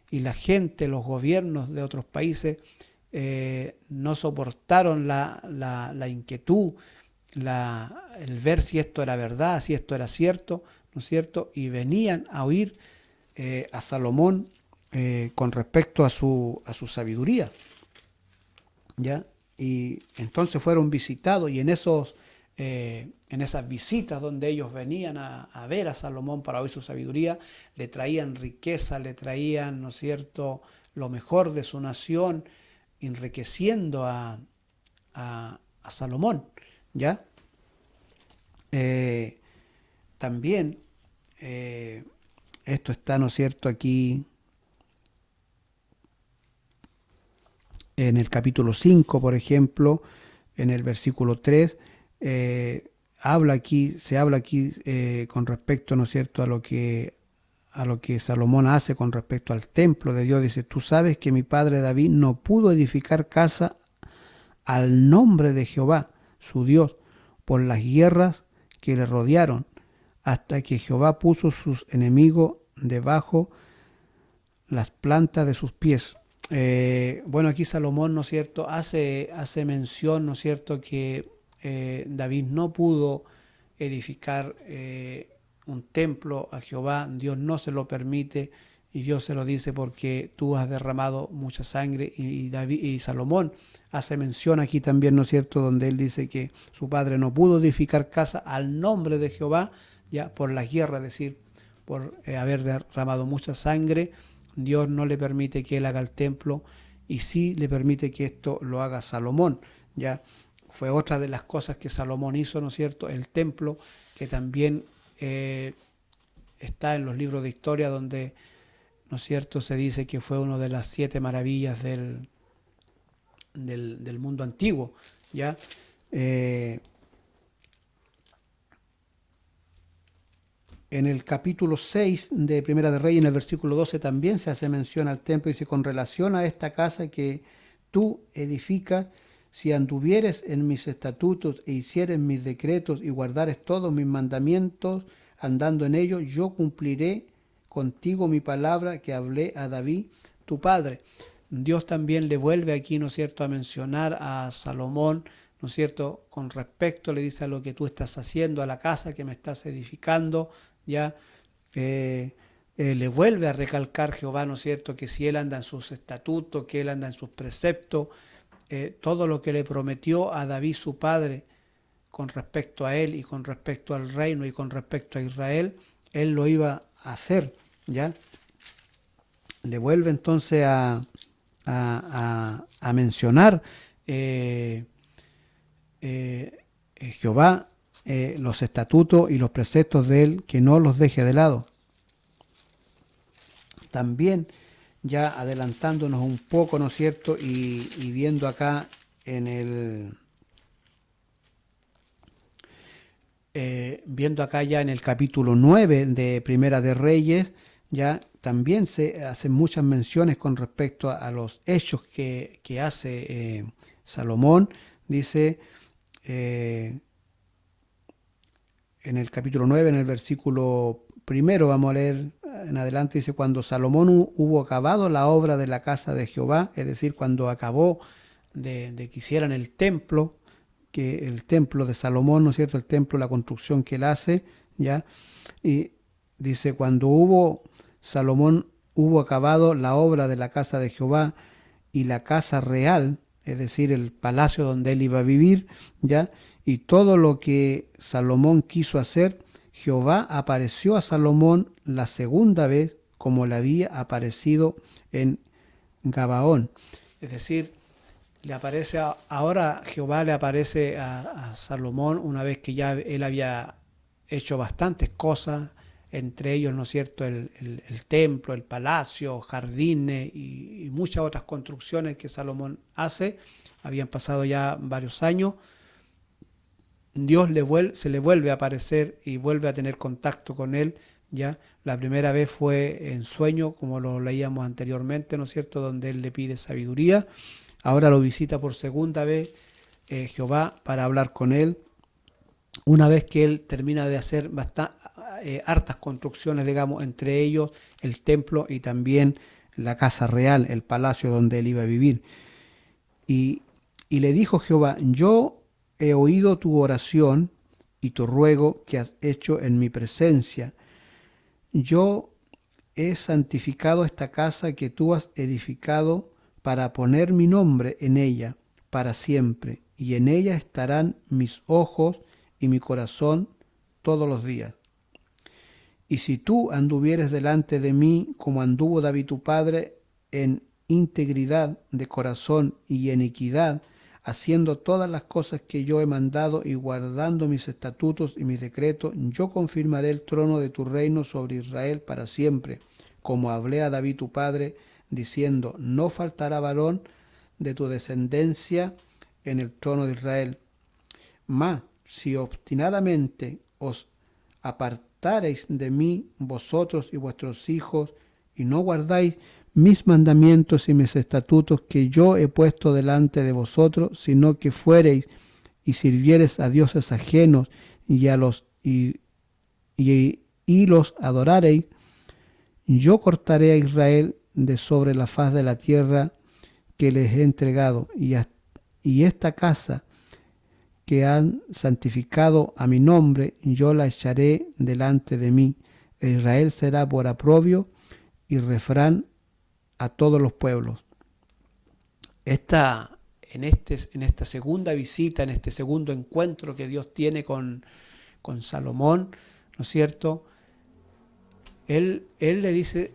y la gente, los gobiernos de otros países no soportaron la inquietud, el ver si esto era verdad, si esto era cierto, ¿no es cierto?, y venían a oír a Salomón con respecto a su sabiduría, ¿ya? Y entonces fueron visitados, y en esos en esas visitas donde ellos venían a ver a Salomón para oír su sabiduría, le traían riqueza, le traían, ¿no es cierto?, lo mejor de su nación, enriqueciendo a Salomón, ¿ya? También esto está, ¿no es cierto?, aquí en el capítulo 5, por ejemplo, en el versículo 3, se habla aquí con respecto, ¿no es cierto?, a lo que Salomón hace con respecto al templo de Dios. Dice, tú sabes que mi padre David no pudo edificar casa al nombre de Jehová, su Dios, por las guerras que le rodearon, hasta que Jehová puso sus enemigos debajo las plantas de sus pies. Bueno, aquí Salomón, ¿no es cierto?, hace mención, ¿no es cierto?, que David no pudo edificar un templo a Jehová, Dios no se lo permite, y Dios se lo dice porque tú has derramado mucha sangre, y David y Salomón hace mención aquí también, ¿no es cierto?, donde él dice que su padre no pudo edificar casa al nombre de Jehová, ya por las guerras, es decir, por haber derramado mucha sangre. Dios no le permite que él haga el templo, y sí le permite que esto lo haga Salomón. Ya fue otra de las cosas que Salomón hizo, ¿no es cierto?, el templo, que también está en los libros de historia, donde, ¿no es cierto?, se dice que fue una de las 7 maravillas del mundo antiguo, ¿ya? En el capítulo 6 de Primera de Reyes, en el versículo 12, también se hace mención al templo. Dice, con relación a esta casa que tú edificas, si anduvieres en mis estatutos e hicieres mis decretos y guardares todos mis mandamientos, andando en ellos, yo cumpliré contigo mi palabra que hablé a David, tu padre. Dios también le vuelve aquí, ¿no es cierto?, a mencionar a Salomón, ¿no es cierto?, con respecto, le dice, a lo que tú estás haciendo, a la casa que me estás edificando, ya le vuelve a recalcar Jehová, ¿no es cierto?, que si él anda en sus estatutos, que él anda en sus preceptos, todo lo que le prometió a David su padre con respecto a él y con respecto al reino y con respecto a Israel, él lo iba a hacer, ¿ya? Le vuelve entonces a mencionar Jehová los estatutos y los preceptos de él, que no los deje de lado. También, ya adelantándonos un poco, ¿no es cierto?, y viendo acá en viendo acá ya en el capítulo 9 de Primera de Reyes, ya también se hacen muchas menciones con respecto a los hechos que hace Salomón. Dice en el capítulo 9, en el versículo primero, vamos a leer en adelante, dice, cuando Salomón hubo acabado la obra de la casa de Jehová, es decir, cuando acabó de que hicieran el templo, que el templo de Salomón, ¿no es cierto?, el templo, la construcción que él hace, ¿ya? Y dice, cuando Salomón hubo acabado la obra de la casa de Jehová y la casa real, es decir, el palacio donde él iba a vivir, ¿ya?, y todo lo que Salomón quiso hacer, Jehová apareció a Salomón la segunda vez como le había aparecido en Gabaón. Es decir, ahora Jehová le aparece a Salomón una vez que ya él había hecho bastantes cosas, entre ellos, ¿no es cierto?, el templo, el palacio, jardines y muchas otras construcciones que Salomón hace. Habían pasado ya varios años. Dios se le vuelve a aparecer y vuelve a tener contacto con él, ¿ya? La primera vez fue en sueño, como lo leíamos anteriormente, ¿no es cierto?, donde él le pide sabiduría. Ahora lo visita por segunda vez Jehová para hablar con él, una vez que él termina de hacer hartas construcciones, digamos, entre ellos el templo y también la casa real, el palacio donde él iba a vivir. Y le dijo Jehová, yo he oído tu oración y tu ruego que has hecho en mi presencia. Yo he santificado esta casa que tú has edificado para poner mi nombre en ella para siempre, y en ella estarán mis ojos y mi corazón todos los días. Y si tú anduvieres delante de mí como anduvo David tu padre, en integridad de corazón y en equidad, haciendo todas las cosas que yo he mandado y guardando mis estatutos y mis decretos, yo confirmaré el trono de tu reino sobre Israel para siempre, como hablé a David tu padre, diciendo, no faltará varón de tu descendencia en el trono de Israel. Mas, si obstinadamente os apartareis de mí, vosotros y vuestros hijos, y no guardáis mis mandamientos y mis estatutos que yo he puesto delante de vosotros, sino que fuereis y sirviereis a dioses ajenos y los adorareis, yo cortaré a Israel de sobre la faz de la tierra que les he entregado, y esta casa que han santificado a mi nombre, yo la echaré delante de mí. Israel será por aprobio y refrán a todos los pueblos. En esta segunda visita, en este segundo encuentro que Dios tiene con Salomón, ¿no es cierto? Él le dice,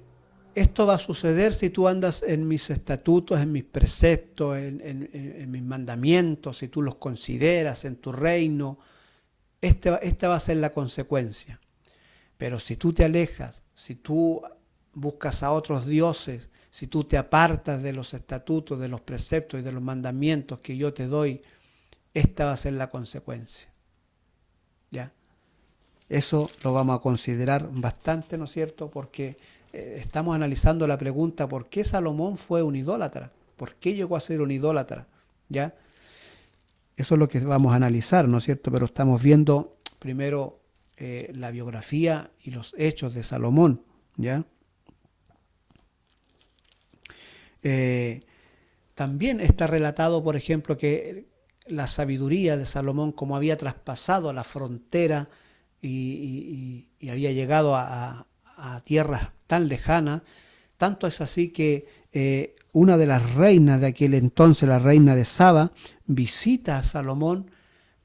esto va a suceder si tú andas en mis estatutos, en mis preceptos, en mis mandamientos, si tú los consideras en tu reino. Esta va a ser la consecuencia. Pero si tú te alejas, si tú buscas a otros dioses, si tú te apartas de los estatutos, de los preceptos y de los mandamientos que yo te doy, esta va a ser la consecuencia. ¿Ya? Eso lo vamos a considerar bastante, ¿no es cierto? Porque estamos analizando la pregunta, ¿por qué Salomón fue un idólatra? ¿Por qué llegó a ser un idólatra? ¿Ya? Eso es lo que vamos a analizar, ¿no es cierto? Pero estamos viendo primero la biografía y los hechos de Salomón, ¿ya? También está relatado, por ejemplo, que la sabiduría de Salomón, como había traspasado la frontera y había llegado a tierras tan lejanas, tanto es así que una de las reinas de aquel entonces, la reina de Saba, visita a Salomón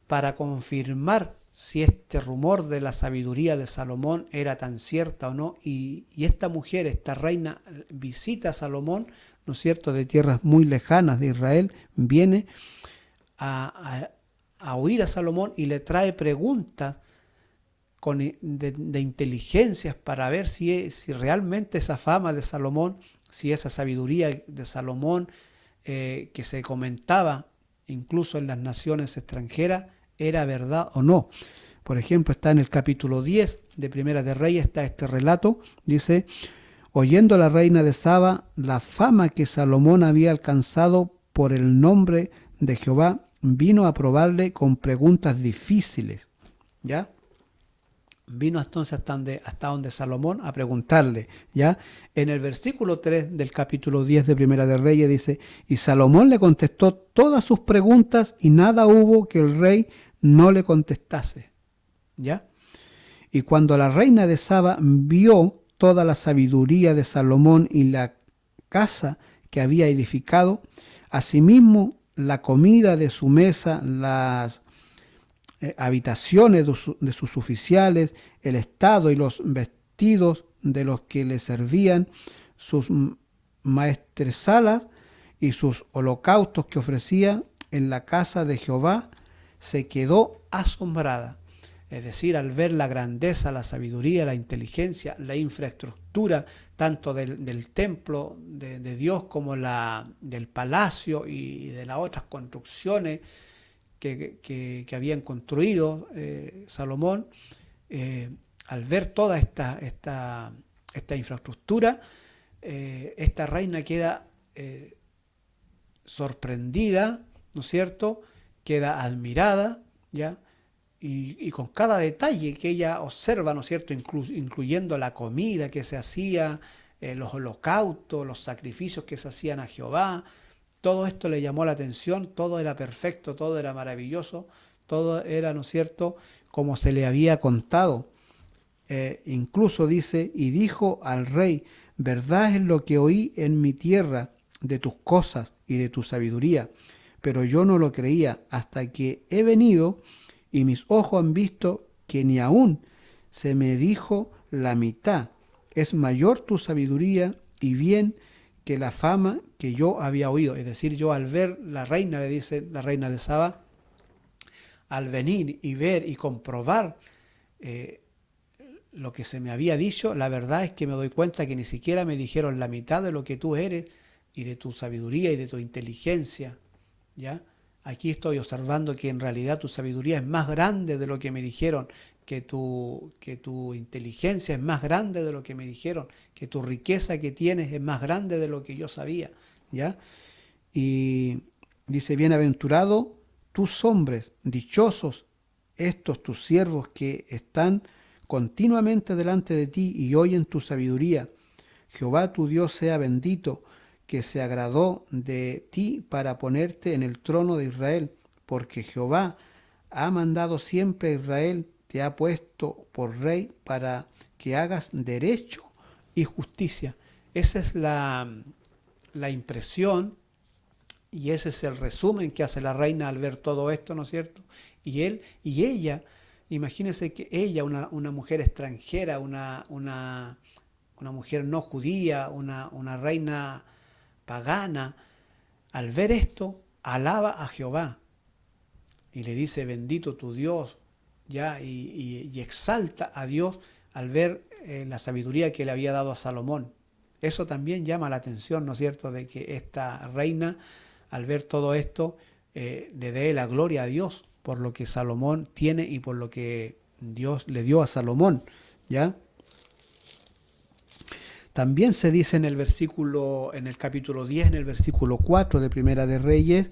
para confirmar si este rumor de la sabiduría de Salomón era tan cierta o no, y esta mujer, esta reina, visita a Salomón, ¿no es cierto?, de tierras muy lejanas de Israel, viene a oír a Salomón y le trae preguntas de inteligencias para ver si realmente esa fama de Salomón, si esa sabiduría de Salomón que se comentaba incluso en las naciones extranjeras, era verdad o no. Por ejemplo, está en el capítulo 10 de Primera de Reyes, está este relato, dice, oyendo la reina de Saba la fama que Salomón había alcanzado por el nombre de Jehová, vino a probarle con preguntas difíciles, ¿ya? Vino entonces hasta donde Salomón a preguntarle, ¿ya? En el versículo 3 del capítulo 10 de Primera de Reyes dice, y Salomón le contestó todas sus preguntas y nada hubo que el rey no le contestase, ¿ya? Y cuando la reina de Saba vio toda la sabiduría de Salomón y la casa que había edificado, asimismo la comida de su mesa, las habitaciones de sus oficiales, el estado y los vestidos de los que le servían, sus maestresalas y sus holocaustos que ofrecía en la casa de Jehová, se quedó asombrada. Es decir, al ver la grandeza, la sabiduría, la inteligencia, la infraestructura, tanto del templo de Dios como del palacio y de las otras construcciones que habían construido Salomón, al ver toda esta infraestructura, esta reina queda sorprendida, ¿no es cierto? Queda admirada, ¿ya? Y con cada detalle que ella observa, ¿no es cierto?, incluyendo la comida que se hacía, los holocaustos, los sacrificios que se hacían a Jehová, todo esto le llamó la atención, todo era perfecto, todo era maravilloso, todo era, ¿no es cierto?, como se le había contado. Incluso dice, y dijo al rey, verdad es lo que oí en mi tierra de tus cosas y de tu sabiduría, pero yo no lo creía hasta que he venido y mis ojos han visto que ni aún se me dijo la mitad. Es mayor tu sabiduría y bien que la fama que yo había oído. Es decir, yo al ver la reina, le dice la reina de Saba, al venir y ver y comprobar lo que se me había dicho, la verdad es que me doy cuenta que ni siquiera me dijeron la mitad de lo que tú eres y de tu sabiduría y de tu inteligencia, ¿ya? Aquí estoy observando que en realidad tu sabiduría es más grande de lo que me dijeron, que tu inteligencia es más grande de lo que me dijeron, que tu riqueza que tienes es más grande de lo que yo sabía, ¿ya? Y dice, bienaventurado tus hombres, dichosos estos tus siervos que están continuamente delante de ti y oyen tu sabiduría. Jehová tu Dios sea bendito, que se agradó de ti para ponerte en el trono de Israel, porque Jehová ha mandado siempre a Israel, te ha puesto por rey para que hagas derecho y justicia. Esa es la impresión y ese es el resumen que hace la reina al ver todo esto, ¿no es cierto? Y él y ella, imagínense que ella, una mujer extranjera, una mujer no judía, una reina pagana, al ver esto, alaba a Jehová y le dice, bendito tu Dios, ya, y exalta a Dios al ver la sabiduría que le había dado a Salomón. Eso también llama la atención, ¿no es cierto?, de que esta reina, al ver todo esto, le dé la gloria a Dios por lo que Salomón tiene y por lo que Dios le dio a Salomón, ¿ya? También se dice en el capítulo 10, en el versículo 4 de Primera de Reyes,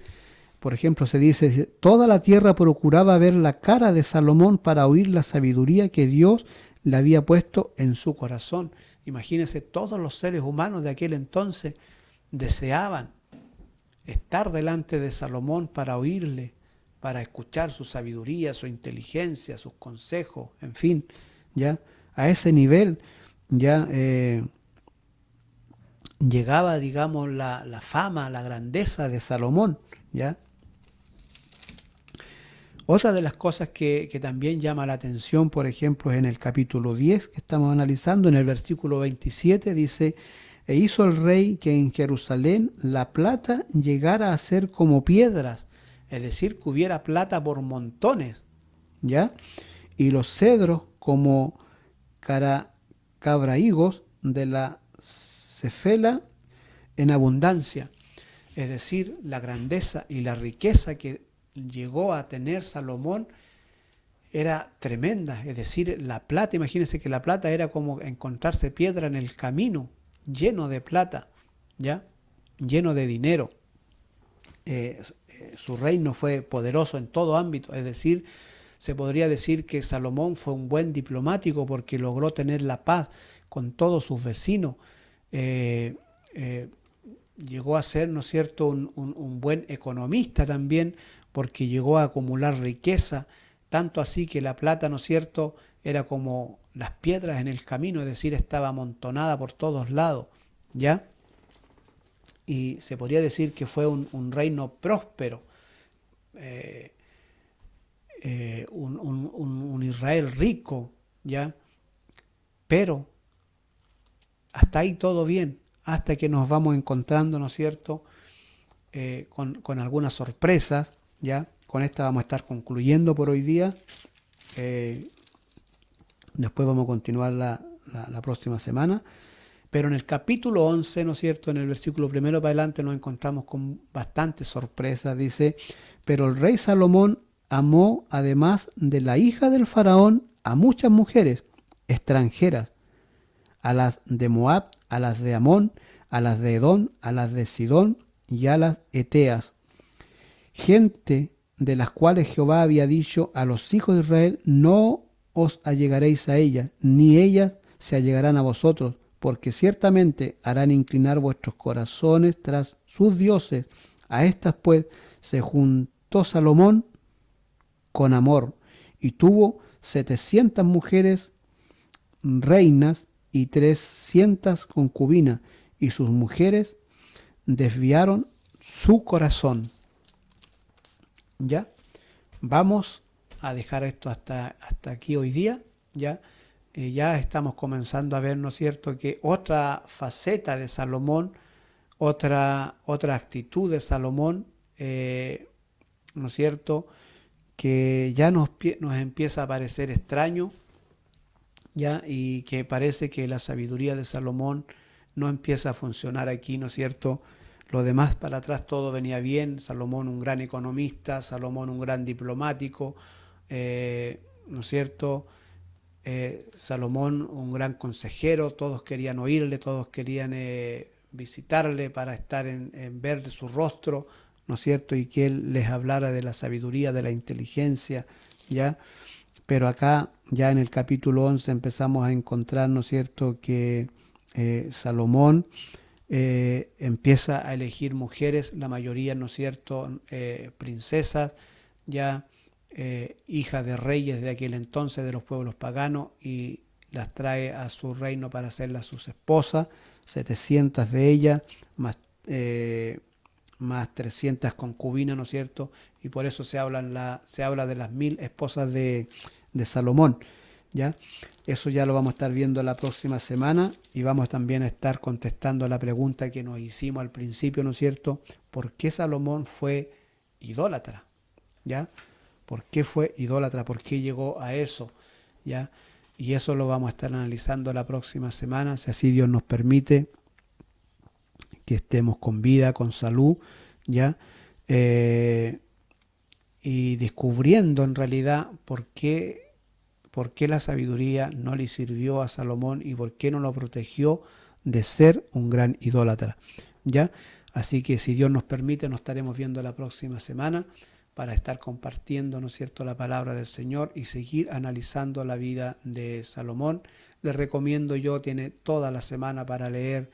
por ejemplo, se dice, toda la tierra procuraba ver la cara de Salomón para oír la sabiduría que Dios le había puesto en su corazón. Imagínense, todos los seres humanos de aquel entonces deseaban estar delante de Salomón para oírle, para escuchar su sabiduría, su inteligencia, sus consejos, en fin, ya a ese nivel ya llegaba, digamos, la fama, la grandeza de Salomón, ¿ya? Otra de las cosas que también llama la atención, por ejemplo, es en el capítulo 10 que estamos analizando, en el versículo 27 dice, e hizo el rey que en Jerusalén la plata llegara a ser como piedras, es decir, que hubiera plata por montones, ¿ya? Y los cedros como cabrahigos de la cefela en abundancia, es decir, la grandeza y la riqueza que llegó a tener Salomón era tremenda, es decir, la plata, imagínense que la plata era como encontrarse piedra en el camino, lleno de plata, ¿ya? Lleno de dinero. Su reino fue poderoso en todo ámbito, es decir, se podría decir que Salomón fue un buen diplomático porque logró tener la paz con todos sus vecinos. Llegó a ser, ¿no es cierto?, un buen economista también, porque llegó a acumular riqueza, tanto así que la plata, ¿no es cierto?, era como las piedras en el camino, es decir, estaba amontonada por todos lados, ¿ya? Y se podría decir que fue un reino próspero, un Israel rico, ¿ya? Pero hasta ahí todo bien, hasta que nos vamos encontrando, ¿no es cierto?, con algunas sorpresas, ¿ya? Con esta vamos a estar concluyendo por hoy día. Después vamos a continuar la próxima semana. Pero en el capítulo 11, ¿no es cierto?, en el versículo primero para adelante nos encontramos con bastantes sorpresas. Dice, pero el rey Salomón amó, además de la hija del faraón, a muchas mujeres extranjeras, a las de Moab, a las de Amón, a las de Edom, a las de Sidón y a las Eteas, gente de las cuales Jehová había dicho a los hijos de Israel, no os allegaréis a ellas, ni ellas se allegarán a vosotros, porque ciertamente harán inclinar vuestros corazones tras sus dioses. A estas pues se juntó Salomón con amor, y tuvo 700 mujeres reinas y 300 concubinas, y sus mujeres desviaron su corazón. ¿Ya? Vamos a dejar esto hasta aquí hoy día, ¿ya? Ya estamos comenzando a ver, ¿no es cierto?, que otra faceta de Salomón, otra actitud de Salomón, ¿no es cierto?, que ya nos empieza a parecer extraño, ¿ya? Y que parece que la sabiduría de Salomón no empieza a funcionar aquí, ¿no es cierto? Lo demás para atrás todo venía bien, Salomón un gran economista, Salomón un gran diplomático, ¿no es cierto? Salomón un gran consejero, todos querían oírle, todos querían visitarle para estar en ver su rostro, ¿no es cierto? Y que él les hablara de la sabiduría, de la inteligencia, ¿ya? Pero acá, ya en el capítulo 11 empezamos a encontrar, ¿no es cierto?, que Salomón empieza a elegir mujeres, la mayoría, ¿no es cierto?, princesas, ya hijas de reyes de aquel entonces, de los pueblos paganos, y las trae a su reino para hacerlas sus esposas, 700 de ellas, más 300 concubinas, ¿no es cierto? Y por eso se habla de las 1000 esposas de Salomón, ¿ya? Eso ya lo vamos a estar viendo la próxima semana y vamos también a estar contestando la pregunta que nos hicimos al principio, ¿no es cierto? ¿Por qué Salomón fue idólatra? ¿Ya? ¿Por qué fue idólatra? ¿Por qué llegó a eso? ¿Ya? Y eso lo vamos a estar analizando la próxima semana, si así Dios nos permite, que estemos con vida, con salud, ¿ya? Y descubriendo en realidad por qué la sabiduría no le sirvió a Salomón y por qué no lo protegió de ser un gran idólatra, ¿ya? Así que si Dios nos permite, nos estaremos viendo la próxima semana para estar compartiendo, ¿no es cierto?, la palabra del Señor y seguir analizando la vida de Salomón. Les recomiendo tiene toda la semana para leer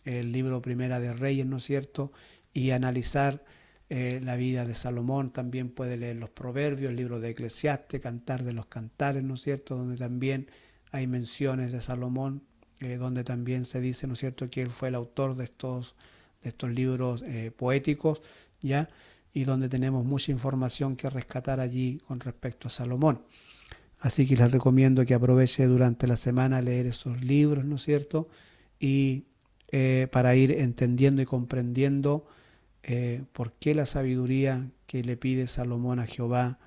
el libro Primera de Reyes, ¿no es cierto?, y analizar la vida de Salomón. También puede leer los Proverbios, el libro de Eclesiastes, Cantar de los Cantares, ¿no es cierto?, donde también hay menciones de Salomón, donde también se dice, ¿no es cierto?, que él fue el autor de estos libros poéticos, ¿ya? Y donde tenemos mucha información que rescatar allí con respecto a Salomón. Así que les recomiendo que aproveche durante la semana leer esos libros, ¿no es cierto?, y para ir entendiendo y comprendiendo por qué la sabiduría que le pide Salomón a Jehová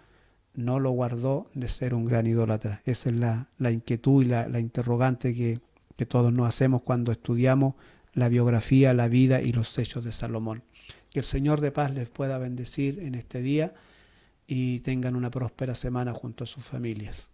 no lo guardó de ser un gran idólatra. Esa es la inquietud y la interrogante que todos nos hacemos cuando estudiamos la biografía, la vida y los hechos de Salomón. Que el Señor de paz les pueda bendecir en este día y tengan una próspera semana junto a sus familias.